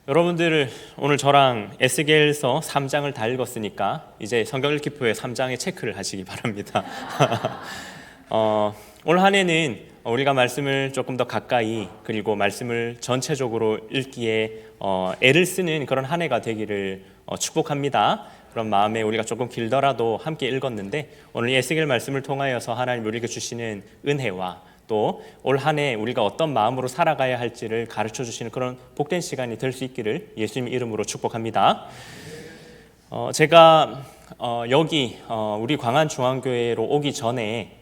여러분들 오늘 저랑 에스겔서 3장을 다 읽었으니까 이제 성경 읽기표에 3장에 체크를 하시기 바랍니다. 올 한 해는 우리가 말씀을 조금 더 가까이 그리고 말씀을 전체적으로 읽기에 애를 쓰는 그런 한 해가 되기를 축복합니다. 그런 마음에 우리가 조금 길더라도 함께 읽었는데 오늘 이 에스겔 말씀을 통하여서 하나님 우리에게 주시는 은혜와 또 올 한 해 우리가 어떤 마음으로 살아가야 할지를 가르쳐 주시는 그런 복된 시간이 될 수 있기를 예수님 이름으로 축복합니다. 제가 여기 우리 광안중앙교회로 오기 전에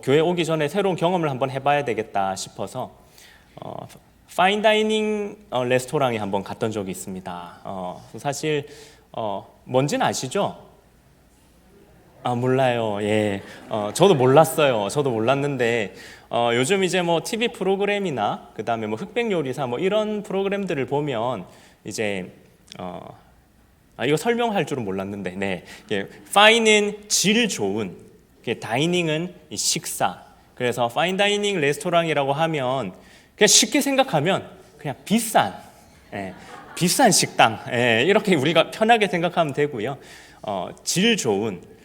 교회 오기 전에 새로운 경험을 한번 해봐야 되겠다 싶어서 파인다이닝 레스토랑에 한번 갔던 적이 있습니다. 사실 뭔지는 아시죠? 몰라요. 예. 저도 몰랐어요. 저도 몰랐는데 요즘 이제 TV 프로그램이나 그다음에 흑백 요리사 이런 프로그램들을 보면 이제 이거 설명할 줄은 몰랐는데 네. 파인은 질 좋은, 다이닝은 식사. 그래서 파인 다이닝 레스토랑이라고 하면 그냥 쉽게 생각하면 그냥 비싼 식당. 이렇게 우리가 편하게 생각하면 되고요. 질 좋은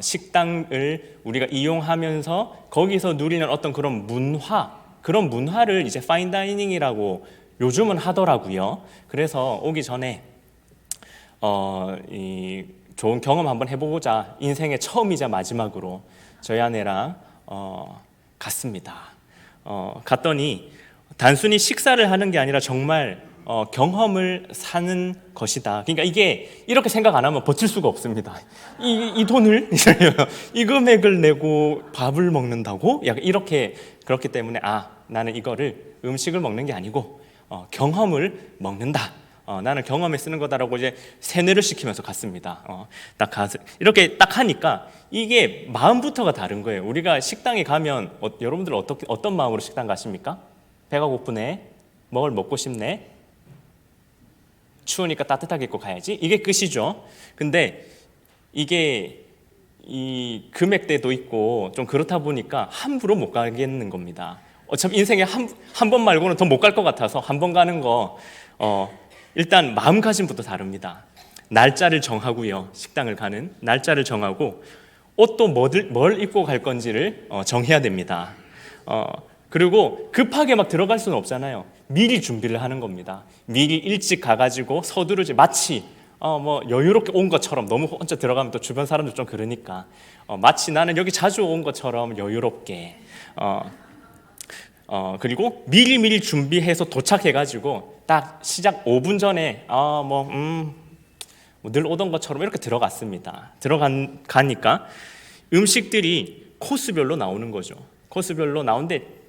식당을 우리가 이용하면서 거기서 누리는 어떤 그런 문화를 이제 파인 다이닝이라고 요즘은 하더라고요. 그래서 오기 전에 이 좋은 경험 한번 해보고자 인생의 처음이자 마지막으로 저희 아내랑 갔습니다. 갔더니 단순히 식사를 하는 게 아니라 정말 경험을 사는 것이다. 그러니까 이게 이렇게 생각 안 하면 버틸 수가 없습니다. 이 돈을 이 금액을 내고 밥을 먹는다고? 약간 이렇게 그렇기 때문에 나는 이거를 음식을 먹는 게 아니고 경험을 먹는다. 나는 경험에 쓰는 거다라고 이제 세뇌를 시키면서 갔습니다. 딱 가서 이렇게 딱 하니까 이게 마음부터가 다른 거예요. 우리가 식당에 가면 여러분들 어떤 마음으로 식당 가십니까? 배가 고프네, 먹고 싶네, 추우니까 따뜻하게 입고 가야지. 이게 끝이죠. 근데 이게 이 금액대도 있고 좀 그렇다 보니까 함부로 못 가겠는 겁니다. 어차피 인생에 한 번 말고는 더 못 갈 것 같아서 한 번 가는 거 일단 마음가짐부터 다릅니다. 날짜를 정하고요. 식당을 가는 날짜를 정하고 옷도 뭘 입고 갈 건지를 정해야 됩니다. 그리고 급하게 막 들어갈 수는 없잖아요. 미리 준비를 하는 겁니다. 미리 일찍 가가지고 서두르지 마치 여유롭게 온 것처럼 너무 혼자 들어가면 또 주변 사람들 좀 그러니까 마치 나는 여기 자주 온 것처럼 여유롭게 그리고 미리 준비해서 도착해가지고 딱 시작 5분 전에 늘 오던 것처럼 이렇게 들어갔습니다. 가니까 음식들이 코스별로 나오는 거죠. 코스별로 나오는데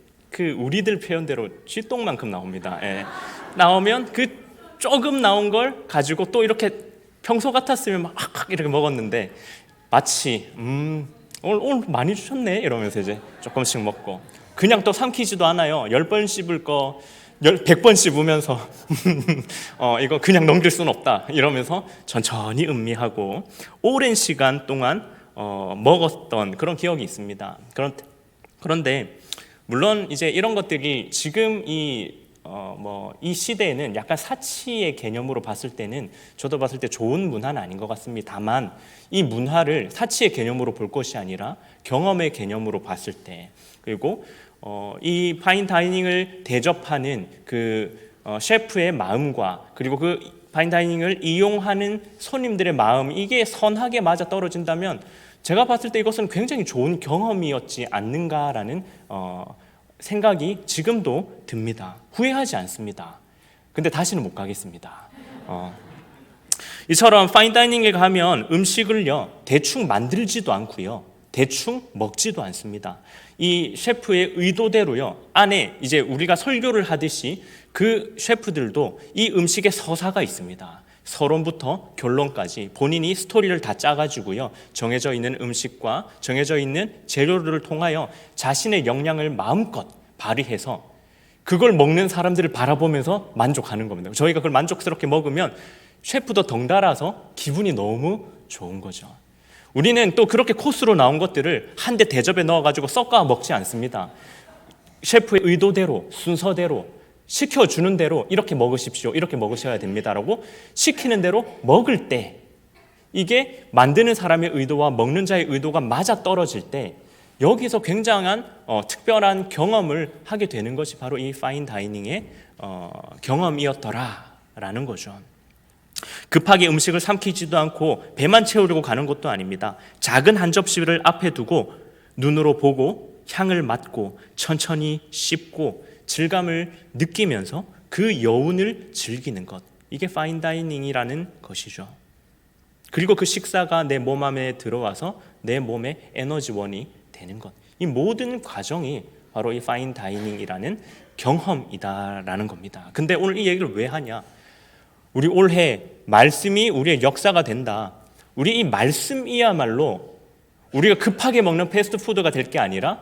우리들 표현대로 쥐똥만큼 나옵니다. 나오면 그 조금 나온 걸 가지고 또 이렇게 평소 같았으면 막 이렇게 먹었는데 마치 오늘 많이 주셨네 이러면서 이제 조금씩 먹고 그냥 또 삼키지도 않아요. 10번 씹을 거 100번 씹으면서 이거 그냥 넘길 수는 없다 이러면서 천천히 음미하고 오랜 시간 동안 먹었던 그런 기억이 있습니다. 그런데 물론 이제 이런 것들이 지금 이 시대에는 약간 사치의 개념으로 봤을 때는 저도 봤을 때 좋은 문화는 아닌 것 같습니다. 다만 이 문화를 사치의 개념으로 볼 것이 아니라 경험의 개념으로 봤을 때 그리고 이 파인 다이닝을 대접하는 셰프의 마음과 그리고 그 파인 다이닝을 이용하는 손님들의 마음 이게 선하게 맞아 떨어진다면 제가 봤을 때 이것은 굉장히 좋은 경험이었지 않는가라는 생각이 지금도 듭니다. 후회하지 않습니다. 근데 다시는 못 가겠습니다. 이처럼 파인다이닝에 가면 음식을요 대충 만들지도 않고요 대충 먹지도 않습니다. 이 셰프의 의도대로요 안에 이제 우리가 설교를 하듯이 그 셰프들도 이 음식에 서사가 있습니다. 서론부터 결론까지 본인이 스토리를 다 짜가지고요 정해져 있는 음식과 정해져 있는 재료를 통하여 자신의 역량을 마음껏 발휘해서 그걸 먹는 사람들을 바라보면서 만족하는 겁니다. 저희가 그걸 만족스럽게 먹으면 셰프도 덩달아서 기분이 너무 좋은 거죠. 우리는 또 그렇게 코스로 나온 것들을 한 대 대접에 넣어가지고 섞어 먹지 않습니다. 셰프의 의도대로 순서대로 시켜주는 대로 이렇게 먹으십시오, 이렇게 먹으셔야 됩니다라고 시키는 대로 먹을 때, 이게 만드는 사람의 의도와 먹는 자의 의도가 맞아떨어질 때 여기서 굉장한 특별한 경험을 하게 되는 것이 바로 이 파인 다이닝의 경험이었더라라는 거죠. 급하게 음식을 삼키지도 않고 배만 채우려고 가는 것도 아닙니다. 작은 한 접시를 앞에 두고 눈으로 보고 향을 맡고 천천히 씹고 질감을 느끼면서 그 여운을 즐기는 것, 이게 파인 다이닝이라는 것이죠. 그리고 그 식사가 내 몸 안에 들어와서 내 몸의 에너지원이 되는 것, 이 모든 과정이 바로 이 파인 다이닝이라는 경험이다라는 겁니다. 근데 오늘 이 얘기를 왜 하냐? 우리 올해 말씀이 우리의 역사가 된다. 우리 이 말씀이야말로 우리가 급하게 먹는 패스트푸드가 될 게 아니라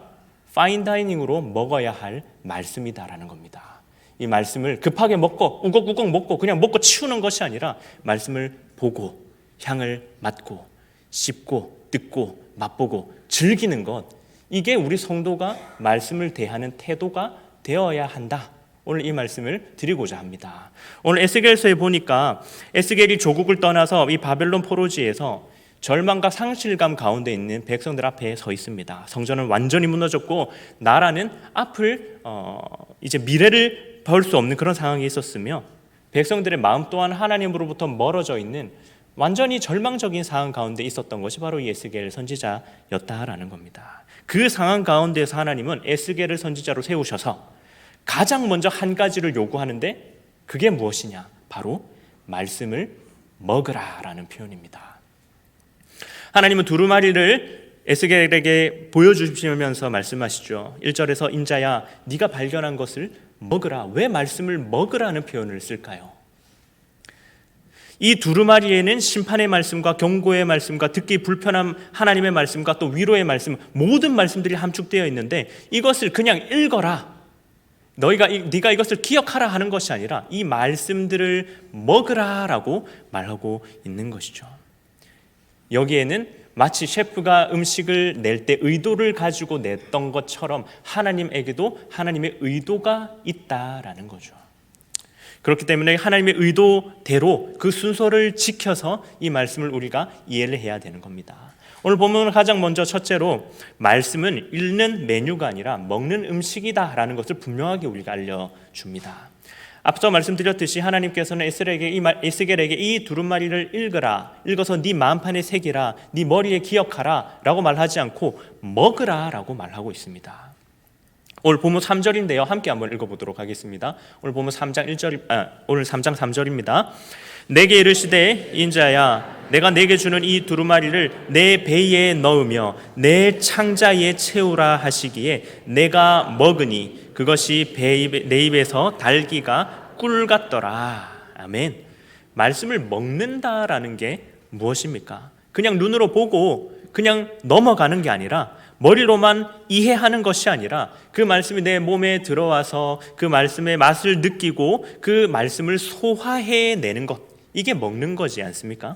파인 다이닝으로 먹어야 할 말씀이다라는 겁니다. 이 말씀을 급하게 먹고 우걱우걱 먹고 그냥 먹고 치우는 것이 아니라 말씀을 보고 향을 맡고 씹고 듣고 맛보고 즐기는 것, 이게 우리 성도가 말씀을 대하는 태도가 되어야 한다. 오늘 이 말씀을 드리고자 합니다. 오늘 에스겔서에 보니까 에스겔이 조국을 떠나서 이 바벨론 포로지에서 절망과 상실감 가운데 있는 백성들 앞에 서 있습니다. 성전은 완전히 무너졌고 나라는 앞을 이제 미래를 볼 수 없는 그런 상황이 있었으며 백성들의 마음 또한 하나님으로부터 멀어져 있는 완전히 절망적인 상황 가운데 있었던 것이 바로 이 에스겔 선지자였다라는 겁니다. 그 상황 가운데서 하나님은 에스겔을 선지자로 세우셔서 가장 먼저 한 가지를 요구하는데 그게 무엇이냐? 바로 말씀을 먹으라라는 표현입니다. 하나님은 두루마리를 에스겔에게 보여주시면서 말씀하시죠. 1절에서 인자야 네가 발견한 것을 먹으라. 왜 말씀을 먹으라는 표현을 쓸까요? 이 두루마리에는 심판의 말씀과 경고의 말씀과 듣기 불편한 하나님의 말씀과 또 위로의 말씀, 모든 말씀들이 함축되어 있는데 이것을 그냥 읽어라, 네가 이것을 기억하라 하는 것이 아니라 이 말씀들을 먹으라라고 말하고 있는 것이죠. 여기에는 마치 셰프가 음식을 낼 때 의도를 가지고 냈던 것처럼 하나님에게도 하나님의 의도가 있다라는 거죠. 그렇기 때문에 하나님의 의도대로 그 순서를 지켜서 이 말씀을 우리가 이해를 해야 되는 겁니다. 오늘 본문은 가장 먼저 첫째로 말씀은 읽는 메뉴가 아니라 먹는 음식이다라는 것을 분명하게 우리가 알려줍니다. 앞서 말씀드렸듯이 하나님께서는 에스겔에게 이 두루마리를 읽어서 네 마음판에 새기라, 네 머리에 기억하라 라고 말하지 않고 먹으라 라고 말하고 있습니다. 오늘 본문 3절인데요. 함께 한번 읽어보도록 하겠습니다. 오늘 본문 3장 3절입니다. 내게 이르시되 인자야 내가 내게 주는 이 두루마리를 내 배에 넣으며 내 창자에 채우라 하시기에 내가 먹으니 그것이 내 입에서 달기가 꿀 같더라. 아멘. 말씀을 먹는다라는 게 무엇입니까? 그냥 눈으로 보고 그냥 넘어가는 게 아니라 머리로만 이해하는 것이 아니라 그 말씀이 내 몸에 들어와서 그 말씀의 맛을 느끼고 그 말씀을 소화해내는 것, 이게 먹는 거지 않습니까?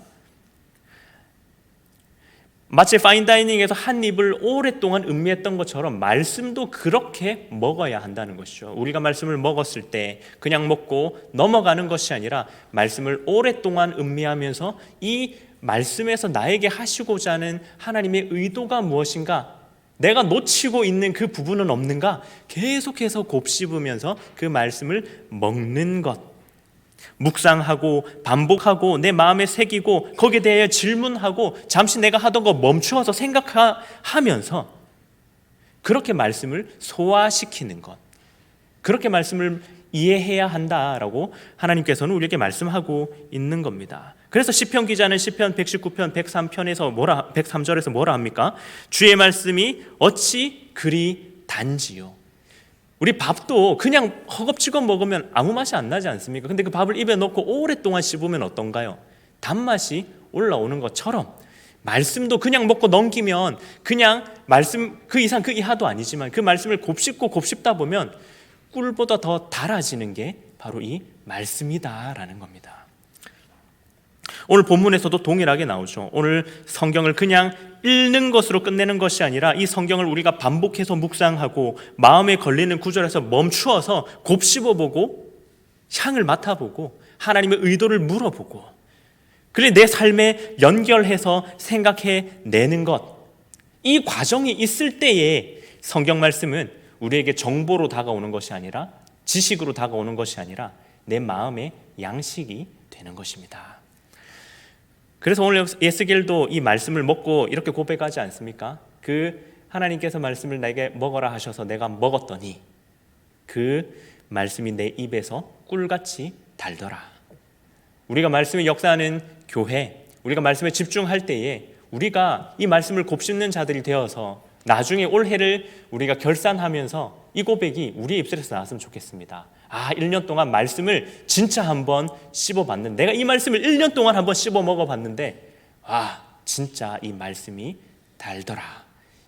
마치 파인다이닝에서 한 입을 오랫동안 음미했던 것처럼 말씀도 그렇게 먹어야 한다는 것이죠. 우리가 말씀을 먹었을 때 그냥 먹고 넘어가는 것이 아니라 말씀을 오랫동안 음미하면서 이 말씀에서 나에게 하시고자 하는 하나님의 의도가 무엇인가, 내가 놓치고 있는 그 부분은 없는가 계속해서 곱씹으면서 그 말씀을 먹는 것, 묵상하고 반복하고 내 마음에 새기고 거기에 대해 질문하고 잠시 내가 하던 거 멈추어서 생각하면서 그렇게 말씀을 소화시키는 것, 그렇게 말씀을 이해해야 한다라고 하나님께서는 우리에게 말씀하고 있는 겁니다. 그래서 시편 기자는 시편 119편 103절에서 뭐라 합니까? 주의 말씀이 어찌 그리 단지요. 우리 밥도 그냥 허겁지겁 먹으면 아무 맛이 안 나지 않습니까? 근데 그 밥을 입에 넣고 오랫동안 씹으면 어떤가요? 단맛이 올라오는 것처럼 말씀도 그냥 먹고 넘기면 그냥 말씀 그 이상 그 이하도 아니지만 그 말씀을 곱씹다 보면 꿀보다 더 달아지는 게 바로 이 말씀이다라는 겁니다. 오늘 본문에서도 동일하게 나오죠. 오늘 성경을 그냥 읽는 것으로 끝내는 것이 아니라 이 성경을 우리가 반복해서 묵상하고 마음에 걸리는 구절에서 멈추어서 곱씹어보고 향을 맡아보고 하나님의 의도를 물어보고 그래 내 삶에 연결해서 생각해내는 것, 이 과정이 있을 때에 성경 말씀은 우리에게 정보로 다가오는 것이 아니라 지식으로 다가오는 것이 아니라 내 마음의 양식이 되는 것입니다. 그래서 오늘 에스겔도 이 말씀을 먹고 이렇게 고백하지 않습니까? 그 하나님께서 말씀을 내게 먹어라 하셔서 내가 먹었더니 그 말씀이 내 입에서 꿀같이 달더라. 우리가 말씀의 역사하는 교회, 우리가 말씀에 집중할 때에 우리가 이 말씀을 곱씹는 자들이 되어서 나중에 올해를 우리가 결산하면서 이 고백이 우리의 입술에서 나왔으면 좋겠습니다. 1년 동안 말씀을 진짜 한번 씹어봤는데, 내가 이 말씀을 1년 동안 한번 씹어 먹어봤는데 진짜 이 말씀이 달더라.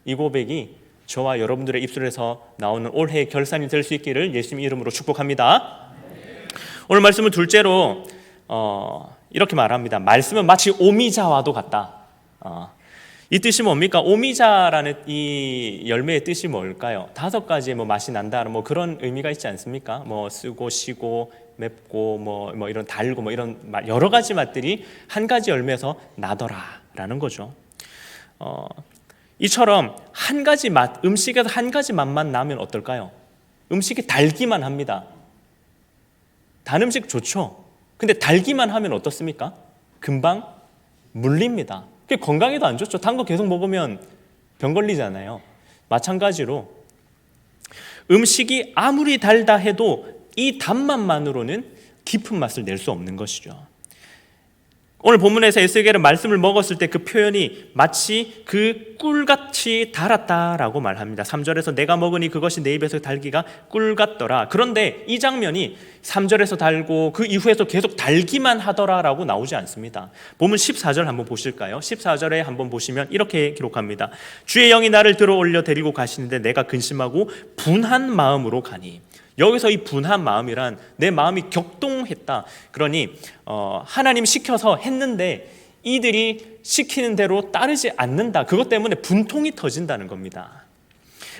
이 고백이 저와 여러분들의 입술에서 나오는 올해의 결산이 될 수 있기를 예수님 이름으로 축복합니다. 오늘 말씀은 둘째로 이렇게 말합니다. 말씀은 마치 오미자와도 같다. 이 뜻이 뭡니까? 오미자라는 이 열매의 뜻이 뭘까요? 5가지의 맛이 난다, 그런 의미가 있지 않습니까? 쓰고, 시고, 맵고, 이런 달고, 이런 여러 가지 맛들이 한 가지 열매에서 나더라라는 거죠. 이처럼 한 가지 맛, 음식에서 한 가지 맛만 나면 어떨까요? 음식이 달기만 합니다. 단 음식 좋죠. 근데 달기만 하면 어떻습니까? 금방 물립니다. 건강에도 안 좋죠. 단 거 계속 먹으면 병 걸리잖아요. 마찬가지로 음식이 아무리 달다 해도 이 단맛만으로는 깊은 맛을 낼 수 없는 것이죠. 오늘 본문에서 에스겔은 말씀을 먹었을 때 그 표현이 마치 그 꿀같이 달았다라고 말합니다. 3절에서 내가 먹으니 그것이 내 입에서 달기가 꿀 같더라. 그런데 이 장면이 3절에서 달고 그 이후에서 계속 달기만 하더라라고 나오지 않습니다. 본문 14절 한번 보실까요? 14절에 한번 보시면 이렇게 기록합니다. 주의 영이 나를 들어 올려 데리고 가시는데 내가 근심하고 분한 마음으로 가니. 여기서 이 분한 마음이란 내 마음이 격동했다. 그러니 하나님 시켜서 했는데 이들이 시키는 대로 따르지 않는다. 그것 때문에 분통이 터진다는 겁니다.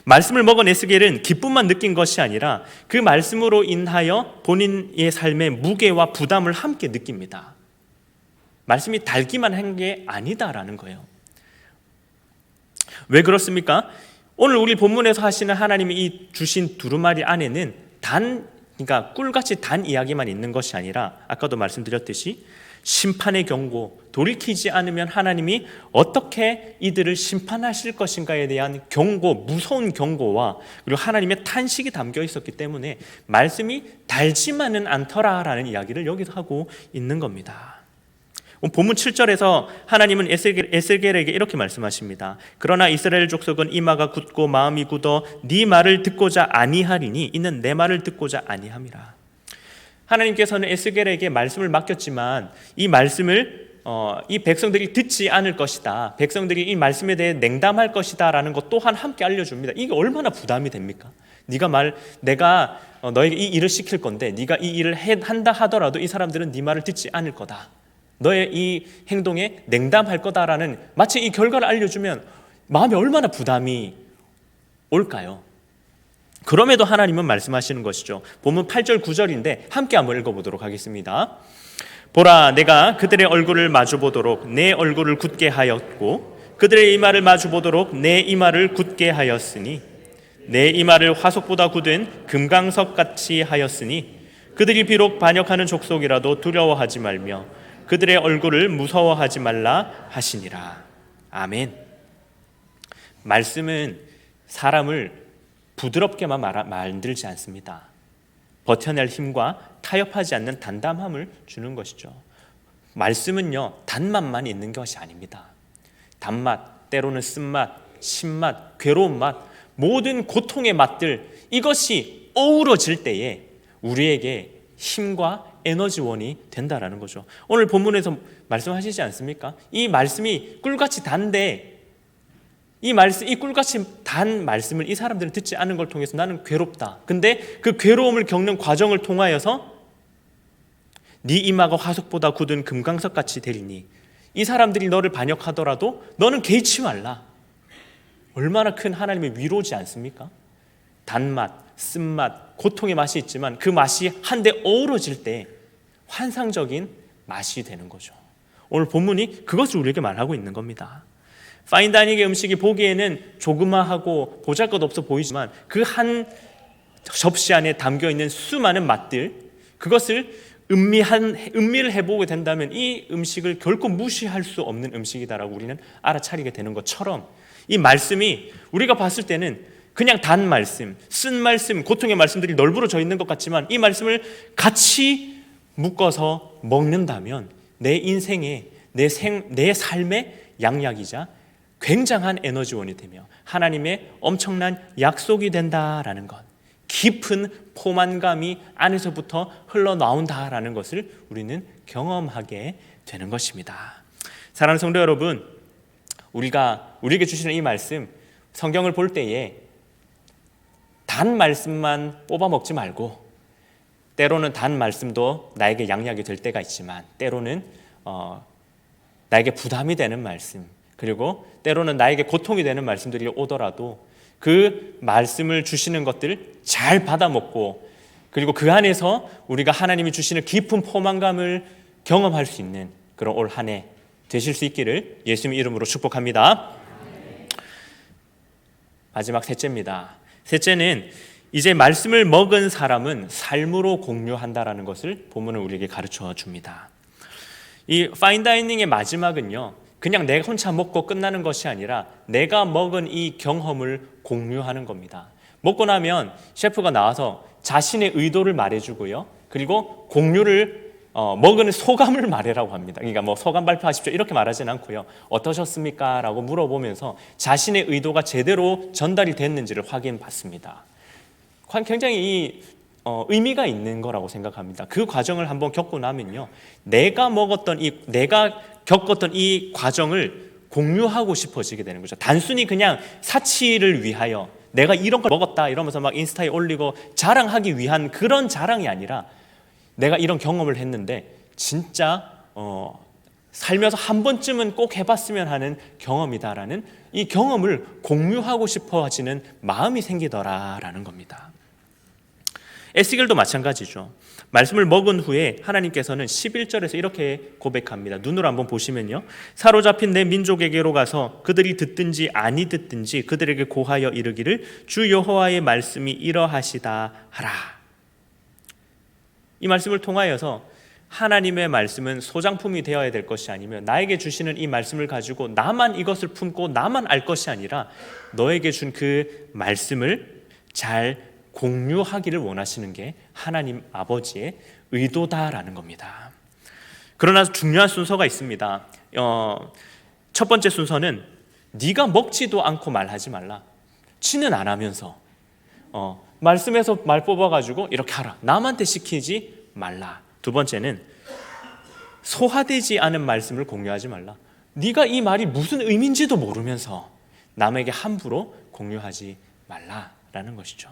말씀을 먹은 에스겔은 기쁨만 느낀 것이 아니라 그 말씀으로 인하여 본인의 삶의 무게와 부담을 함께 느낍니다. 말씀이 달기만 한 게 아니다라는 거예요. 왜 그렇습니까? 오늘 우리 본문에서 하시는 하나님이 이 주신 두루마리 안에는 그러니까 꿀같이 단 이야기만 있는 것이 아니라 아까도 말씀드렸듯이 심판의 경고, 돌이키지 않으면 하나님이 어떻게 이들을 심판하실 것인가에 대한 경고, 무서운 경고와 그리고 하나님의 탄식이 담겨 있었기 때문에 말씀이 달지만은 않더라라는 이야기를 여기서 하고 있는 겁니다. 본문 7절에서 하나님은 에스겔에게 이렇게 말씀하십니다. 그러나 이스라엘 족속은 이마가 굳고 마음이 굳어 네 말을 듣고자 아니하리니 이는 내 말을 듣고자 아니함이라. 하나님께서는 에스겔에게 말씀을 맡겼지만 이 말씀을 이 백성들이 듣지 않을 것이다. 백성들이 이 말씀에 대해 냉담할 것이다 라는 것 또한 함께 알려줍니다. 이게 얼마나 부담이 됩니까? 내가 너에게 이 일을 시킬 건데 네가 이 일을 한다 하더라도 이 사람들은 네 말을 듣지 않을 거다. 너의 이 행동에 냉담할 거다라는 마치 이 결과를 알려주면 마음에 얼마나 부담이 올까요? 그럼에도 하나님은 말씀하시는 것이죠. 본문 8절 9절인데 함께 한번 읽어보도록 하겠습니다. 보라, 내가 그들의 얼굴을 마주보도록 내 얼굴을 굳게 하였고 그들의 이마를 마주보도록 내 이마를 굳게 하였으니 내 이마를 화석보다 굳은 금강석같이 하였으니 그들이 비록 반역하는 족속이라도 두려워하지 말며 그들의 얼굴을 무서워하지 말라 하시니라. 아멘. 말씀은 사람을 부드럽게만 만들지 않습니다. 버텨낼 힘과 타협하지 않는 단담함을 주는 것이죠. 말씀은요, 단맛만 있는 것이 아닙니다. 단맛, 때로는 쓴맛, 신맛, 괴로운 맛, 모든 고통의 맛들, 이것이 어우러질 때에 우리에게 힘과 에너지원이 된다라는 거죠. 오늘 본문에서 말씀하시지 않습니까? 이 말씀이 꿀같이 단데 이 꿀같이 단 말씀을 이 사람들은 듣지 않는 걸 통해서 나는 괴롭다. 근데 그 괴로움을 겪는 과정을 통하여서 네 이마가 화석보다 굳은 금강석같이 되리니 이 사람들이 너를 반역하더라도 너는 개의치 말라. 얼마나 큰 하나님의 위로지 않습니까? 단맛, 쓴맛, 고통의 맛이 있지만 그 맛이 한데 어우러질 때 환상적인 맛이 되는 거죠. 오늘 본문이 그것을 우리에게 말하고 있는 겁니다. 파인다이닝의 음식이 보기에는 조그마하고 보잘것없어 보이지만 그 한 접시 안에 담겨있는 수많은 맛들, 그것을 음미를 해보게 된다면 이 음식을 결코 무시할 수 없는 음식이다라고 우리는 알아차리게 되는 것처럼, 이 말씀이 우리가 봤을 때는 그냥 단 말씀, 쓴 말씀, 고통의 말씀들이 널브러져 있는 것 같지만 이 말씀을 같이 묶어서 먹는다면 내 인생의, 내 삶의 양약이자 굉장한 에너지원이 되며 하나님의 엄청난 약속이 된다라는 것, 깊은 포만감이 안에서부터 흘러나온다라는 것을 우리는 경험하게 되는 것입니다. 사랑하는 성도 여러분, 우리에게 주시는 이 말씀, 성경을 볼 때에 단 말씀만 뽑아 먹지 말고, 때로는 단 말씀도 나에게 양약이 될 때가 있지만 때로는 나에게 부담이 되는 말씀, 그리고 때로는 나에게 고통이 되는 말씀들이 오더라도 그 말씀을 주시는 것들을 잘 받아먹고, 그리고 그 안에서 우리가 하나님이 주시는 깊은 포만감을 경험할 수 있는 그런 올 한 해 되실 수 있기를 예수님 이름으로 축복합니다. 마지막 셋째입니다. 셋째는 이제 말씀을 먹은 사람은 삶으로 공유한다라는 것을 본문은 우리에게 가르쳐 줍니다. 이 파인다이닝의 마지막은요, 그냥 내가 혼자 먹고 끝나는 것이 아니라 내가 먹은 이 경험을 공유하는 겁니다. 먹고 나면 셰프가 나와서 자신의 의도를 말해주고요, 그리고 공유를 먹은 소감을 말해라고 합니다. 그러니까 뭐 소감 발표하십시오 이렇게 말하지는 않고요, 어떠셨습니까? 라고 물어보면서 자신의 의도가 제대로 전달이 됐는지를 확인받습니다. 굉장히 의미가 있는 거라고 생각합니다. 그 과정을 한번 겪고 나면요, 내가 겪었던 이 과정을 공유하고 싶어지게 되는 거죠. 단순히 그냥 사치를 위하여 내가 이런 걸 먹었다 이러면서 막 인스타에 올리고 자랑하기 위한 그런 자랑이 아니라, 내가 이런 경험을 했는데 진짜 살면서 한 번쯤은 꼭 해봤으면 하는 경험이다라는 이 경험을 공유하고 싶어 하시는 마음이 생기더라라는 겁니다. 에스겔도 마찬가지죠. 말씀을 먹은 후에 하나님께서는 11절에서 이렇게 고백합니다. 눈으로 한번 보시면요, 사로잡힌 내 민족에게로 가서 그들이 듣든지 아니 듣든지 그들에게 고하여 이르기를 주 여호와의 말씀이 이러하시다 하라. 이 말씀을 통하여서 하나님의 말씀은 소장품이 되어야 될 것이 아니며, 나에게 주시는 이 말씀을 가지고 나만 이것을 품고 나만 알 것이 아니라 너에게 준 그 말씀을 잘 공유하기를 원하시는 게 하나님 아버지의 의도다라는 겁니다. 그러나 중요한 순서가 있습니다. 첫 번째 순서는 네가 먹지도 않고 말하지 말라. 치는 안 하면서 말씀에서 말 뽑아가지고 이렇게 하라, 남한테 시키지 말라. 두 번째는 소화되지 않은 말씀을 공유하지 말라. 네가 이 말이 무슨 의미인지도 모르면서 남에게 함부로 공유하지 말라라는 것이죠.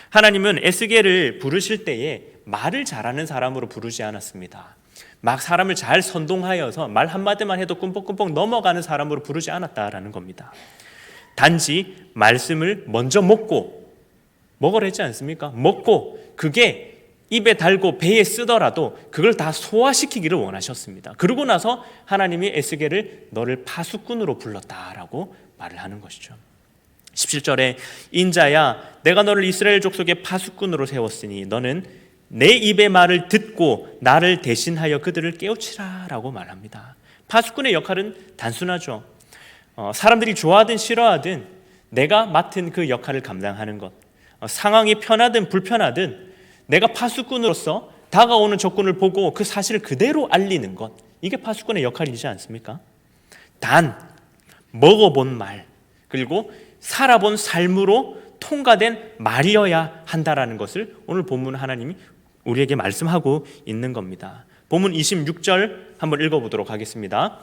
하나님은 에스겔을 부르실 때에 말을 잘하는 사람으로 부르지 않았습니다. 막 사람을 잘 선동하여서 말 한마디만 해도 꿈뻑꿈뻑 넘어가는 사람으로 부르지 않았다라는 겁니다. 단지 말씀을 먼저 먹으랬지 않습니까? 먹고 그게 입에 달고 배에 쓰더라도 그걸 다 소화시키기를 원하셨습니다. 그러고 나서 하나님이 에스겔을 너를 파수꾼으로 불렀다라고 말을 하는 것이죠. 17절에 인자야, 내가 너를 이스라엘 족속의 파수꾼으로 세웠으니 너는 내 입의 말을 듣고 나를 대신하여 그들을 깨우치라 라고 말합니다. 파수꾼의 역할은 단순하죠. 사람들이 좋아하든 싫어하든 내가 맡은 그 역할을 감당하는 것, 상황이 편하든 불편하든 내가 파수꾼으로서 다가오는 적군을 보고 그 사실을 그대로 알리는 것, 이게 파수꾼의 역할이지 않습니까? 단 먹어본 말, 그리고 살아본 삶으로 통과된 말이어야 한다라는 것을 오늘 본문 하나님이 우리에게 말씀하고 있는 겁니다. 본문 26절 한번 읽어보도록 하겠습니다.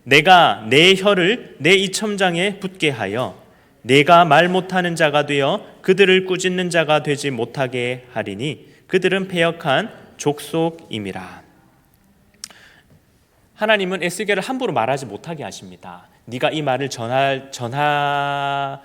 내가 내 혀를 내 이첨장에 붙게 하여 내가 말 못하는 자가 되어 그들을 꾸짖는 자가 되지 못하게 하리니 그들은 패역한 족속임이라. 하나님은 에스겔을 함부로 말하지 못하게 하십니다. 네가 이 말을 전하여야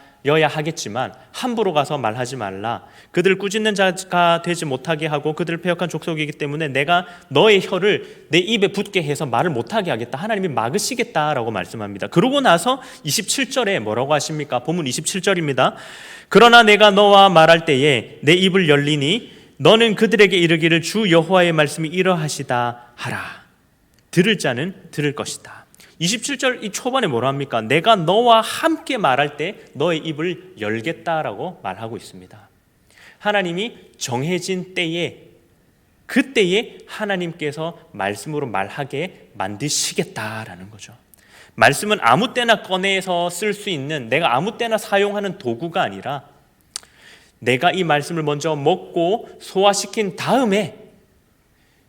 하겠지만 함부로 가서 말하지 말라. 그들을 꾸짖는 자가 되지 못하게 하고 그들을 패역한 족속이기 때문에 내가 너의 혀를 내 입에 붙게 해서 말을 못하게 하겠다. 하나님이 막으시겠다라고 말씀합니다. 그러고 나서 27절에 뭐라고 하십니까? 본문 27절입니다. 그러나 내가 너와 말할 때에 내 입을 열리니 너는 그들에게 이르기를 주 여호와의 말씀이 이러하시다 하라. 들을 자는 들을 것이다. 27절 이 초반에 뭐라 합니까? 내가 너와 함께 말할 때 너의 입을 열겠다라고 말하고 있습니다. 하나님이 정해진 때에 그때에 하나님께서 말씀으로 말하게 만드시겠다라는 거죠. 말씀은 아무 때나 꺼내서 쓸 수 있는, 내가 아무 때나 사용하는 도구가 아니라 내가 이 말씀을 먼저 먹고 소화시킨 다음에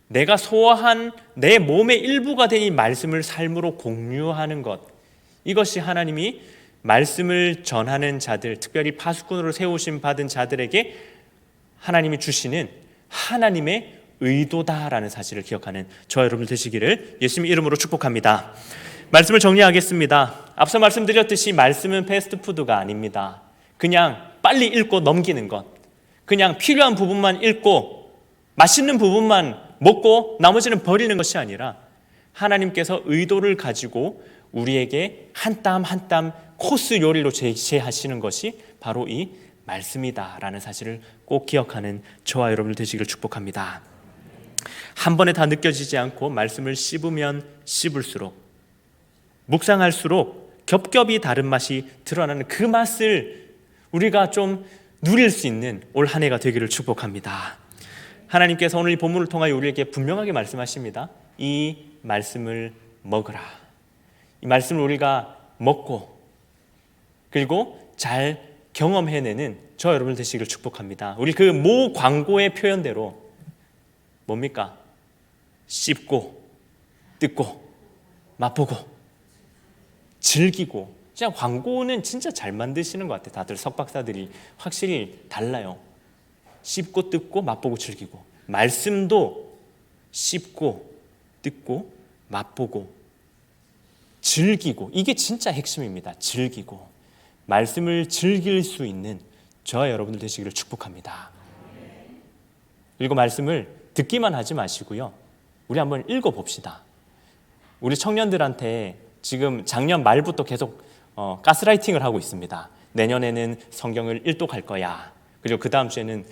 내가 소화한 내 몸의 일부가 된 이 말씀을 삶으로 공유하는 것, 이것이 하나님이 말씀을 전하는 자들, 특별히 파수꾼으로 세우심 받은 자들에게 하나님이 주시는 하나님의 의도다라는 사실을 기억하는 저와 여러분 되시기를 예수님의 이름으로 축복합니다. 말씀을 정리하겠습니다. 앞서 말씀드렸듯이 말씀은 패스트푸드가 아닙니다. 그냥 빨리 읽고 넘기는 것, 그냥 필요한 부분만 읽고 맛있는 부분만 먹고 나머지는 버리는 것이 아니라 하나님께서 의도를 가지고 우리에게 한 땀 한 땀 코스 요리로 제시하시는 것이 바로 이 말씀이다라는 사실을 꼭 기억하는 저와 여러분들 되시기를 축복합니다. 한 번에 다 느껴지지 않고 말씀을 씹으면 씹을수록, 묵상할수록 겹겹이 다른 맛이 드러나는 그 맛을 우리가 좀 누릴 수 있는 올 한 해가 되기를 축복합니다. 하나님께서 오늘 이 본문을 통하여 우리에게 분명하게 말씀하십니다. 이 말씀을 먹으라. 이 말씀을 우리가 먹고 그리고 잘 경험해내는 저 여러분 되시기를 축복합니다. 우리 그 모 광고의 표현대로 뭡니까? 씹고 뜯고 맛보고 즐기고. 진짜 광고는 진짜 잘 만드시는 것 같아요. 다들 석박사들이 확실히 달라요. 씹고 뜯고 맛보고 즐기고. 말씀도 씹고 뜯고 맛보고 즐기고. 이게 진짜 핵심입니다. 즐기고. 말씀을 즐길 수 있는 저와 여러분들 되시기를 축복합니다. 그리고 말씀을 듣기만 하지 마시고요, 우리 한번 읽어봅시다. 우리 청년들한테 지금 작년 말부터 계속 가스라이팅을 하고 있습니다. 내년에는 성경을 일독할 거야. 그리고 그 다음 주에는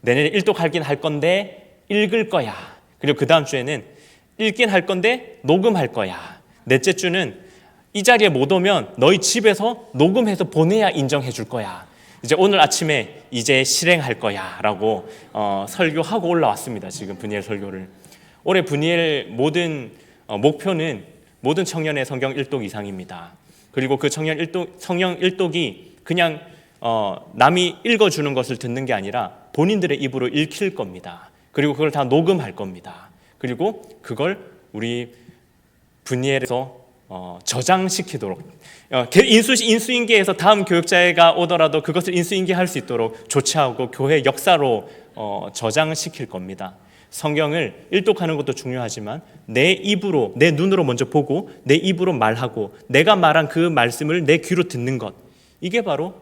내년에 일독하긴 할 건데 읽을 거야. 그리고 그 다음 주에는 읽긴 할 건데 녹음할 거야. 넷째 주는 이 자리에 못 오면 너희 집에서 녹음해서 보내야 인정해 줄 거야. 이제 오늘 아침에 이제 실행할 거야 라고 설교하고 올라왔습니다. 지금 분이엘 설교를. 올해 분이엘 모든 목표는 모든 청년의 성경 1독 이상입니다. 그리고 그 성경 1독이 그냥 남이 읽어주는 것을 듣는 게 아니라 본인들의 입으로 읽힐 겁니다. 그리고 그걸 다 녹음할 겁니다. 그리고 그걸 우리 분이엘에서 저장시키도록, 인수인계에서 다음 교육자가 오더라도 그것을 인수인계할 수 있도록 조치하고 교회 역사로 저장시킬 겁니다. 성경을 일독하는 것도 중요하지만 내 입으로, 내 눈으로 먼저 보고 내 입으로 말하고 내가 말한 그 말씀을 내 귀로 듣는 것, 이게 바로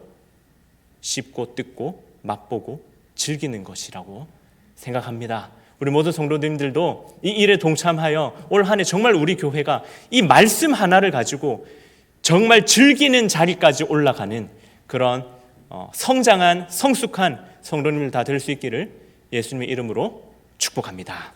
씹고 뜯고 맛보고 즐기는 것이라고 생각합니다. 우리 모든 성도님들도 이 일에 동참하여 올 한 해 정말 우리 교회가 이 말씀 하나를 가지고 정말 즐기는 자리까지 올라가는 그런 성장한 성숙한 성도님들 다 될 수 있기를 예수님의 이름으로 축복합니다.